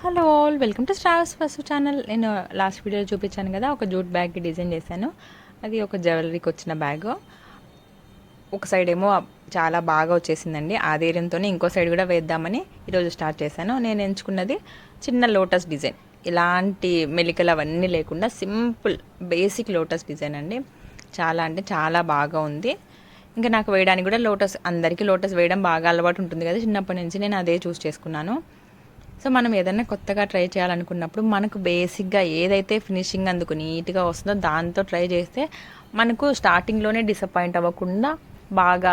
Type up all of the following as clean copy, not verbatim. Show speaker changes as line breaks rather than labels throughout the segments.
Hello all, welcome to stars first channel. నేను last వీడియోలో చూపించాను కదా, ఒక జూట్ బ్యాగ్కి డిజైన్ చేశాను. అది ఒక జ్యువెలరీకి వచ్చిన బ్యాగ్. ఒక సైడ్ ఏమో చాలా బాగా వచ్చేసిందండి. ఆ ధైర్యంతోనే ఇంకో సైడ్ కూడా వేద్దామని ఈరోజు స్టార్ట్ చేశాను. నేను ఎంచుకున్నది చిన్న లోటస్ డిజైన్. ఇలాంటి మెలికలు అవన్నీ లేకుండా సింపుల్ బేసిక్ లోటస్ డిజైన్ అండి. చాలా అంటే చాలా బాగా ఉంది. ఇంకా నాకు వేయడానికి కూడా లోటస్, అందరికీ లోటస్ వేయడం బాగా అలవాటు ఉంటుంది కదా, చిన్నప్పటి నుంచి నేను అదే చూస్ చేసుకున్నాను. సో మనం ఏదైనా కొత్తగా ట్రై చేయాలనుకున్నప్పుడు మనకు బేసిక్గా ఏదైతే ఫినిషింగ్ అందుకు నీట్గా వస్తుందో దాంతో ట్రై చేస్తే మనకు స్టార్టింగ్లోనే డిసప్పాయింట్ అవ్వకుండా బాగా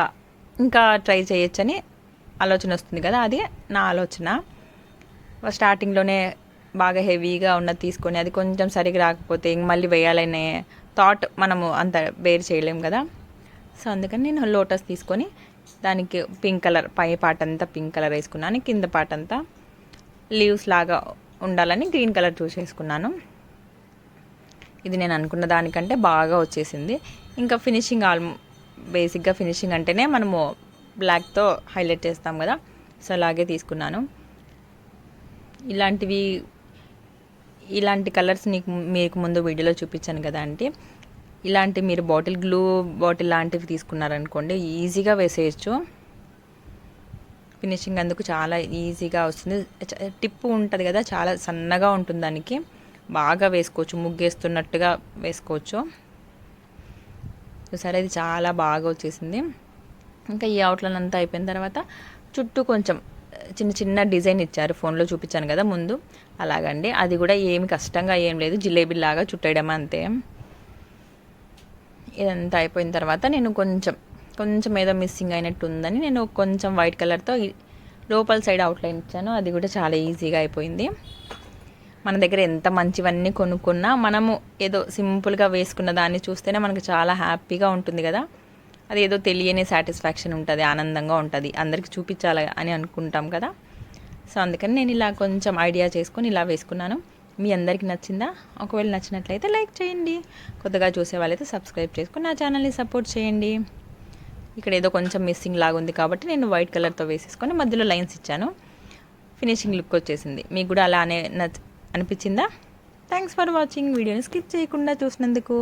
ఇంకా ట్రై చేయొచ్చని ఆలోచన వస్తుంది కదా, అది నా ఆలోచన. స్టార్టింగ్లోనే బాగా హెవీగా ఉన్నది తీసుకొని అది కొంచెం సరిగ్గా రాకపోతే ఇంక మళ్ళీ వేయాలనే థాట్ మనము అంత బేర్ చేయలేం కదా. సో అందుకని నేను లోటస్ తీసుకొని దానికి పింక్ కలర్, పై పార్ట్ అంతా పింక్ కలర్ వేసుకున్నాను, కింద పార్ట్ అంతా లీవ్స్ లాగా ఉండాలని గ్రీన్ కలర్ చూస్ చేసుకున్నాను. ఇది నేను అనుకున్న దానికంటే బాగా వచ్చేసింది. ఇంకా ఫినిషింగ్ బేసిక్గా ఫినిషింగ్ అంటేనే మనము బ్లాక్తో హైలైట్ చేస్తాం కదా, సో అలాగే తీసుకున్నాను. ఇలాంటి కలర్స్ మీకు ముందు వీడియోలో చూపించాను కదా అంటే, ఇలాంటి మీరు గ్లూ బాటిల్ లాంటివి తీసుకున్నారనుకోండి, ఈజీగా వేసేయచ్చు. ఫినిషింగ్ అందుకు చాలా ఈజీగా వస్తుంది. టిప్పు ఉంటుంది కదా, చాలా సన్నగా ఉంటుంది, దానికి బాగా వేసుకోవచ్చు, ముగ్గేస్తున్నట్టుగా వేసుకోవచ్చు. సరే, ఇది చాలా బాగా వచ్చేసింది. ఇంకా ఈ అవుట్లైన్ అంతా అయిపోయిన తర్వాత చుట్టూ కొంచెం చిన్న చిన్న డిజైన్ ఇచ్చారు, ఫోన్లో చూపించాను కదా ముందు, అలాగండి. అది కూడా ఏమి కష్టంగా ఏం లేదు, జిలేబీలాగా చుట్టేయడం అంతే. ఇదంతా అయిపోయిన తర్వాత నేను కొంచెం ఏదో మిస్సింగ్ అయినట్టు ఉందని నేను కొంచెం వైట్ కలర్తో లోపల సైడ్ అవుట్లైన్ ఇచ్చాను. అది కూడా చాలా ఈజీగా అయిపోయింది. మన దగ్గర ఎంత మంచివన్నీ కొనుక్కున్నా మనము ఏదో సింపుల్గా వేసుకున్న దాన్ని చూస్తేనే మనకు చాలా హ్యాపీగా ఉంటుంది కదా, అది ఏదో తెలియని సాటిస్ఫాక్షన్ ఉంటుంది, ఆనందంగా ఉంటుంది, అందరికీ చూపించాలి అని అనుకుంటాం కదా. సో అందుకని నేను ఇలా కొంచెం ఐడియా చేసుకొని ఇలా వేసుకున్నాను. మీ అందరికీ నచ్చిందా? ఒకవేళ నచ్చినట్లయితే లైక్ చేయండి, కొత్తగా చూసే వాళ్ళైతే సబ్స్క్రైబ్ చేసుకొని నా ఛానల్ని సపోర్ట్ చేయండి. ఇక్కడ ఏదో కొంచెం మిస్సింగ్ లాగా ఉంది కాబట్టి నేను వైట్ కలర్తో వేసేసుకొని మధ్యలో లైన్స్ ఇచ్చాను. ఫినిషింగ్ లుక్ వచ్చేసింది. మీకు కూడా అలానే అనిపించిందా? Thanks for watching. వీడియోని స్కిప్ చేయకుండా చూసినందుకు.